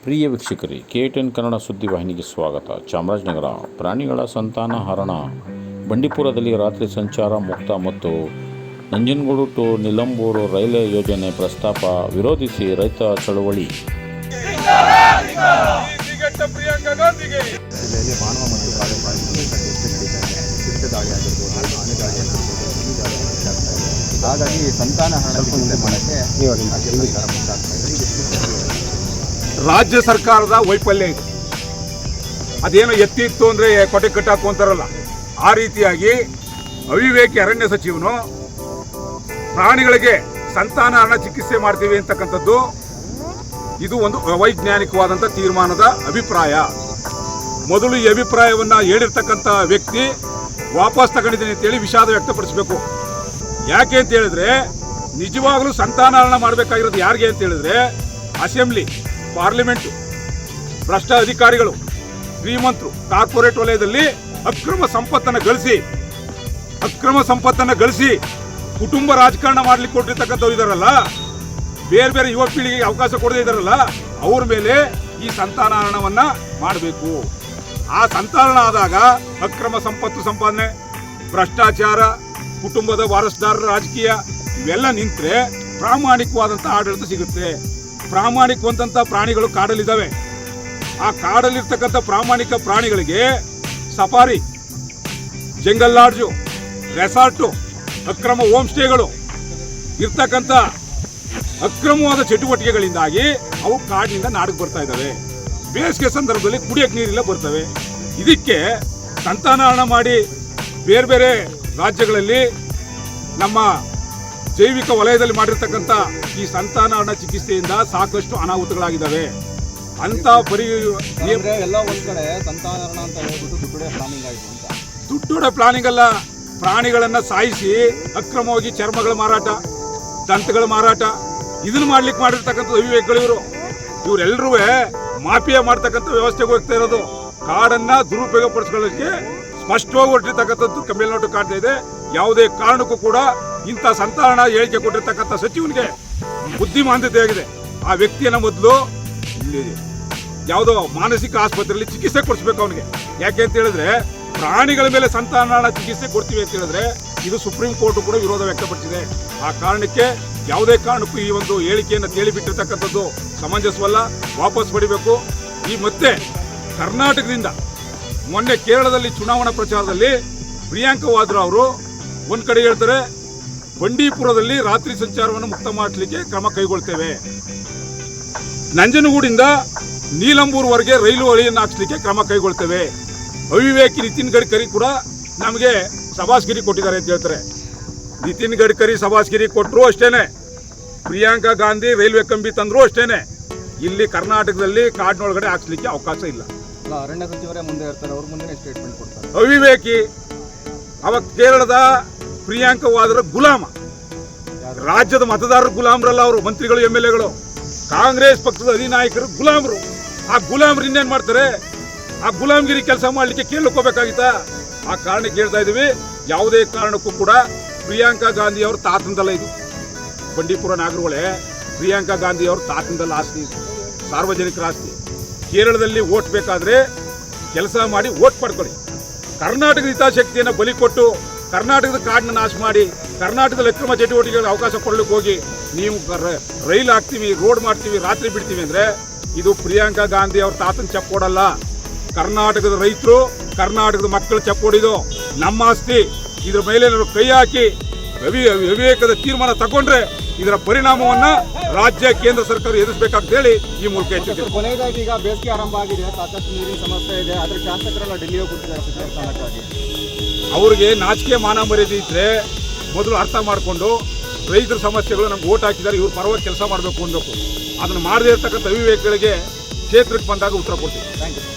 ಪ್ರಿಯ ವೀಕ್ಷಕರೇ, KTN ಕನ್ನಡ ಸುದ್ದಿವಾಹಿನಿಗೆ ಸ್ವಾಗತ. ಚಾಮರಾಜನಗರ ಪ್ರಾಣಿಗಳ ಸಂತಾನ ಹರಣ, ಬಂಡೀಪುರದಲ್ಲಿ ರಾತ್ರಿ ಸಂಚಾರ ಮುಕ್ತ ಮತ್ತು ನಂಜನಗೂಡು ಟು ನಿಲಂಬೂರು ರೈಲ್ವೆ ಯೋಜನೆ ಪ್ರಸ್ತಾಪ ವಿರೋಧಿಸಿ ರೈತ ಚಳವಳಿ. ಜಿಲ್ಲೆಯಲ್ಲಿ ಮಾನವ ಮತ್ತು ಕಾಡು ಪ್ರಾಣಿಗಳು ಚಿರತೆ ದಾಳಿ ಆಗಿರ್ಬೋದು, ಆನೆ ದಾಳಿ ಆಗಿರ್ಬೋದು, ಈ ದಾಳಿ ಆಗ್ತಾ ಇದೆ. ಹಾಗಾಗಿ ಸಂತಾನ ಹರಣ ಮಾಡೋಕ್ಕೆ ರಾಜ್ಯ ಸರ್ಕಾರದ ವೈಫಲ್ಯ ಇದೆ. ಅದೇನೋ ಎತ್ತಿತ್ತು ಅಂದರೆ ಕೊಟೆ ಕಟ್ಟಾಕು ಅಂತಾರಲ್ಲ, ಆ ರೀತಿಯಾಗಿ ಅವಿವೇಕಿ ಅರಣ್ಯ ಸಚಿವನು ಪ್ರಾಣಿಗಳಿಗೆ ಸಂತಾನಹರಣ ಚಿಕಿತ್ಸೆ ಮಾಡ್ತೀವಿ ಅಂತಕ್ಕಂಥದ್ದು ಇದು ಒಂದು ಅವೈಜ್ಞಾನಿಕವಾದಂಥ ತೀರ್ಮಾನದ ಅಭಿಪ್ರಾಯ. ಮೊದಲು ಈ ಅಭಿಪ್ರಾಯವನ್ನು ಹೇಳಿರ್ತಕ್ಕಂಥ ವ್ಯಕ್ತಿ ವಾಪಸ್ ತಗೊಂಡಿದ್ದೀನಿ ಅಂತೇಳಿ ವಿಷಾದ ವ್ಯಕ್ತಪಡಿಸಬೇಕು. ಯಾಕೆ ಅಂತ ಹೇಳಿದ್ರೆ, ನಿಜವಾಗಲೂ ಸಂತಾನಹರಣ ಮಾಡಬೇಕಾಗಿರೋದು ಯಾರಿಗೆ ಅಂತ ಹೇಳಿದ್ರೆ, ಅಸೆಂಬ್ಲಿ, ಪಾರ್ಲಿಮೆಂಟು, ಭ್ರಷ್ಟ ಅಧಿಕಾರಿಗಳು, ಶ್ರೀಮಂತರು, ಕಾರ್ಪೊರೇಟ್ ವಲಯದಲ್ಲಿ ಅಕ್ರಮ ಸಂಪತ್ತನ್ನು ಗಳಿಸಿ ಕುಟುಂಬ ರಾಜಕಾರಣ ಮಾಡ್ಲಿಕ್ಕೆ ಕೊಟ್ಟಿರ್ತಕ್ಕಂಥವ್ರು ಇದಾರಲ್ಲ, ಬೇರೆ ಬೇರೆ ಯುವ ಪೀಳಿಗೆಗೆ ಅವಕಾಶ ಕೊಡದೇ ಇದಾರಲ್ಲ, ಅವ್ರ ಮೇಲೆ ಈ ಸಂತಾನಹರಣವನ್ನ ಮಾಡಬೇಕು. ಆ ಸಂತಾನಹರಣ ಆದಾಗ ಅಕ್ರಮ ಸಂಪತ್ತು ಸಂಪಾದನೆ, ಭ್ರಷ್ಟಾಚಾರ, ಕುಟುಂಬದ ವಾರಸುದಾರರ ರಾಜಕೀಯ ಇವೆಲ್ಲ ನಿಂತರೆ ಪ್ರಾಮಾಣಿಕವಾದಂಥ ಆಡಳಿತ ಸಿಗುತ್ತೆ. ಪ್ರಾಮಾಣಿಕವಂತ ಪ್ರಾಣಿಗಳು ಕಾಡಲ್ಲಿದ್ದಾವೆ. ಆ ಕಾಡಲ್ಲಿರ್ತಕ್ಕಂಥ ಪ್ರಾಮಾಣಿಕ ಪ್ರಾಣಿಗಳಿಗೆ ಸಫಾರಿ, ಜಂಗಲ್ ಲಾಡ್ಜು, ರೆಸಾರ್ಟು, ಅಕ್ರಮ ಹೋಮ್ ಸ್ಟೇಗಳು ಇರ್ತಕ್ಕಂಥ ಅಕ್ರಮವಾದ ಚಟುವಟಿಕೆಗಳಿಂದಾಗಿ ಅವು ಕಾಡಿನಿಂದ ನಾಡಿಗೆ ಬರ್ತಾ ಇದ್ದಾವೆ. ಬೇಸಿಗೆ ಸಂದರ್ಭದಲ್ಲಿ ಕುಡಿಯಕ್ಕೆ ನೀರಿಲ್ಲ ಬರ್ತವೆ. ಇದಕ್ಕೆ ಸಂತಾನಹರಣ ಮಾಡಿ ಬೇರೆ ಬೇರೆ ರಾಜ್ಯಗಳಲ್ಲಿ ನಮ್ಮ ಜೈವಿಕ ವಲಯದಲ್ಲಿ ಮಾಡಿರ್ತಕ್ಕಂಥ ಈ ಸಂತಾನಹರಣ ಚಿಕಿತ್ಸೆಯಿಂದ ಸಾಕಷ್ಟು ಅನಾಹುತಗಳಾಗಿದ್ದಾವೆ. ಅಂತ ಎಲ್ಲ ಒಂದ್ ಕಡೆ ಸಂತಾನಹರಣ ಅಂತ ಹೇಳ್ಬಿಟ್ಟು ದುಡ್ಡು ಪ್ಲಾನಿಂಗ್ ಆಯಿತು ಅಂತ. ದುಡ್ಡು ಪ್ಲಾನಿಂಗ್ ಅಲ್ಲ, ಪ್ರಾಣಿಗಳನ್ನ ಸಾಯಿಸಿ ಅಕ್ರಮವಾಗಿ ಚರ್ಮಗಳ ಮಾರಾಟ, ದಂತಗಳ ಮಾರಾಟ, ಇದನ್ನ ಮಾಡ್ಲಿಕ್ಕೆ ಮಾಡಿರ್ತಕ್ಕಂಥ ಅವಿವೇಕಗಳು ಇವರೆಲ್ಲರೂ ಮಾಫಿಯಾ ಮಾಡ್ತಕ್ಕಂಥ ವ್ಯವಸ್ಥೆಗೆ ಹೋಗ್ತಾ ಇರೋದು. ಕಾಡನ್ನ ದುರುಪಯೋಗ ಪಡಿಸ್ಕೊಳ್ಳೋಕ್ಕೆ ಸ್ಪಷ್ಟವಾಗಿ ಹೊರಟಿರ್ತಕ್ಕಂಥದ್ದು ಕಮ್ಮಿಲ್ನೋಟು ಕಾಡ್ತಾ ಇದೆ. ಯಾವುದೇ ಕಾರಣಕ್ಕೂ ಕೂಡ ಇಂಥ ಸಂತಾನಹರಣ ಹೇಳಿಕೆ ಕೊಟ್ಟಿರ್ತಕ್ಕಂಥ ಸಚಿವನಿಗೆ ಬುದ್ಧಿಮಾಂದ್ಯತೆ ಆಗಿದೆ. ಆ ವ್ಯಕ್ತಿಯನ್ನ ಮೊದಲು ಯಾವುದೋ ಮಾನಸಿಕ ಆಸ್ಪತ್ರೆಯಲ್ಲಿ ಚಿಕಿತ್ಸೆ ಕೊಡಿಸ್ಬೇಕು ಅವನಿಗೆ. ಯಾಕೆ ಅಂತ ಹೇಳಿದ್ರೆ, ಪ್ರಾಣಿಗಳ ಮೇಲೆ ಸಂತಾನಹರಣ ಚಿಕಿತ್ಸೆ ಕೊಡ್ತೀವಿ ಅಂತ ಹೇಳಿದ್ರೆ ಇದು ಸುಪ್ರೀಂ ಕೋರ್ಟ್ ಕೂಡ ವಿರೋಧ ವ್ಯಕ್ತಪಡಿಸಿದೆ. ಆ ಕಾರಣಕ್ಕೆ ಯಾವುದೇ ಕಾರಣಕ್ಕೂ ಈ ಒಂದು ಹೇಳಿಕೆಯನ್ನು ತೇಳಿಬಿಟ್ಟಿರ್ತಕ್ಕಂಥದ್ದು ಸಮಂಜಸವಲ್ಲ, ವಾಪಸ್ ಪಡಿಬೇಕು. ಈ ಮತ್ತೆ ಕರ್ನಾಟಕದಿಂದ ಮೊನ್ನೆ ಕೇರಳದಲ್ಲಿ ಚುನಾವಣಾ ಪ್ರಚಾರದಲ್ಲಿ ಪ್ರಿಯಾಂಕಾ ವಾದ್ರಾ ಅವರು ಒಂದ್ ಕಡೆ ಹೇಳ್ತಾರೆ, ಬಂಡೀಪುರದಲ್ಲಿ ರಾತ್ರಿ ಸಂಚಾರವನ್ನು ಮುಕ್ತ ಮಾಡಲಿಕ್ಕೆ ಕ್ರಮ ಕೈಗೊಳ್ತೇವೆ, ನಂಜನಗೂಡಿಂದ ನೀಲಂಬೂರ್ವರೆಗೆ ರೈಲು ಹಳಿಯನ್ನು ಹಾಕ್ಸ್ಲಿಕ್ಕೆ ಕ್ರಮ ಕೈಗೊಳ್ತೇವೆ. ಅವಿವೇಕಿ ನಿತಿನ್ ಗಡ್ಕರಿ ಕೂಡ ನಮಗೆ ಸಭಾಸ್ಗಿರಿ ಕೊಟ್ಟಿದ್ದಾರೆ ಅಂತ ಹೇಳ್ತಾರೆ. ನಿತಿನ್ ಗಡ್ಕರಿ ಸಭಾಸ್ಗಿರಿ ಕೊಟ್ಟರು ಅಷ್ಟೇನೆ, ಪ್ರಿಯಾಂಕಾ ಗಾಂಧಿ ರೈಲ್ವೆ ಕಂಬಿ ತಂದ್ರು ಅಷ್ಟೇನೆ. ಇಲ್ಲಿ ಕರ್ನಾಟಕದಲ್ಲಿ ಕಾಡಿನೊಳಗಡೆ ಹಾಕ್ಸ್ಲಿಕ್ಕೆ ಅವಕಾಶ ಇಲ್ಲ. ಅರಣ್ಯ ಸಚಿವರೇ ಮುಂದೆ ಇರ್ತಾರೆ, ಅವ್ರ ಮುಂದೆ ಸ್ಟೇಟ್ಮೆಂಟ್ ಕೊಡ್ತಾರೆ. ಅವಿವೇಕಿ. ಅವಾಗ ಕೇರಳದ ಪ್ರಿಯಾಂಕಾ ವಾದ್ರಾ ಗುಲಾಮ, ರಾಜ್ಯದ ಮತದಾರರು ಗುಲಾಮರಲ್ಲ, ಅವರು ಮಂತ್ರಿಗಳು, MLAಗಳು, ಕಾಂಗ್ರೆಸ್ ಪಕ್ಷದ ಅಧಿನಾಯಕರು ಗುಲಾಮರು. ಆ ಗುಲಾಮರು ಇನ್ನೇನ್ ಮಾಡ್ತಾರೆ? ಆ ಗುಲಾಮಗಿರಿ ಕೆಲಸ ಮಾಡ್ಲಿಕ್ಕೆ ಕೇಳಲಿಕ್ಕೆ ಹೋಗ್ಬೇಕಾಗಿತ್ತಾ? ಆ ಕಾರಣಕ್ಕೆ ಹೇಳ್ತಾ ಇದೀವಿ, ಯಾವುದೇ ಕಾರಣಕ್ಕೂ ಕೂಡ ಪ್ರಿಯಾಂಕಾ ಗಾಂಧಿ ಅವ್ರ ತಾತಂದಲ್ಲ ಇದು. ಬಂಡೀಪುರ ನಾಗರಹೊಳೆ ಪ್ರಿಯಾಂಕಾ ಗಾಂಧಿ ಅವ್ರ ತಾತಂದಲ್ಲ ಆಸ್ತಿ ಇದು, ಸಾರ್ವಜನಿಕರ ಆಸ್ತಿ. ಕೇರಳದಲ್ಲಿ ಓಟ್ ಬೇಕಾದ್ರೆ ಕೆಲಸ ಮಾಡಿ ಓಟ್ ಪಡ್ಕೊಳ್ಳಿ. ಕರ್ನಾಟಕದ ಹಿತಾಸಕ್ತಿಯನ್ನು ಬಲಿ ಕೊಟ್ಟು ಕರ್ನಾಟಕದ ಕಾಡನ್ನ ನಾಶ ಮಾಡಿ ಕರ್ನಾಟಕದಲ್ಲಿ ಅಕ್ರಮ ಚಟುವಟಿಕೆಗಳಿಗೆ ಅವಕಾಶ ಕೊಡ್ಲಿಕ್ಕೆ ಹೋಗಿ ನೀವು ರೈಲ್ ಹಾಕ್ತೀವಿ, ರೋಡ್ ಮಾಡ್ತೀವಿ, ರಾತ್ರಿ ಬಿಡ್ತೀವಿ ಅಂದ್ರೆ ಇದು ಪ್ರಿಯಾಂಕಾ ಗಾಂಧಿ ಅವ್ರ ತಾತನ ಚಪ್ಪೋಡಲ್ಲ. ಕರ್ನಾಟಕದ ರೈತರು, ಕರ್ನಾಟಕದ ಮಕ್ಕಳು ಚಪ್ಪೋಡಿದು ನಮ್ಮ ಆಸ್ತಿ. ಇದ್ರ ಮೇಲೆ ಕೈ ಹಾಕಿ ಅವಿವೇಕದ ತೀರ್ಮಾನ ತಗೊಂಡ್ರೆ ಇದರ ಪರಿಣಾಮವನ್ನ ರಾಜ್ಯ, ಕೇಂದ್ರ ಸರ್ಕಾರ ಎದುರಿಸಬೇಕಾಗ್ತ ಹೇಳಿ ಈ ಮೂಲಕ ಹೇಳ್ತಿದ್ದೀವಿ. ಕೊನೆಯದಾಗಿ ಈಗ ಬೇಸಿಗೆ ಆರಂಭ ಆಗಿದೆ, ಸಾಕಷ್ಟು ನೀರಿನ ಸಮಸ್ಯೆ ಇದೆ, ಆದ್ರೆ ಶಾಸಕರೆಲ್ಲ ಡೆಲ್ಲಿ ಹೋಗ್ಬಿಟ್ಟಿದ್ದಾರೆ. ಅವ್ರಿಗೆ ನಾಚಿಕೆ ಮಾನ ಮರ್ಯಾದೆ ಇದ್ರೆ ಮೊದಲು ಅರ್ಥ ಮಾಡಿಕೊಂಡು ರೈತರ ಸಮಸ್ಯೆಗಳು ನಮ್ಗೆ ಓಟ್ ಹಾಕಿದ್ದಾರೆ, ಇವ್ರ ಪರವಾಗಿ ಕೆಲಸ ಮಾಡಬೇಕು ಅನ್ಬೇಕು. ಅದನ್ನು ಮಾಡದೇ ಇರ್ತಕ್ಕಂಥ ಅವಿವೇಕಗಳಿಗೆ ಕ್ಷೇತ್ರಕ್ಕೆ ಬಂದಾಗ ಉತ್ತರ ಕೊಡ್ತೀವಿ. Thank you.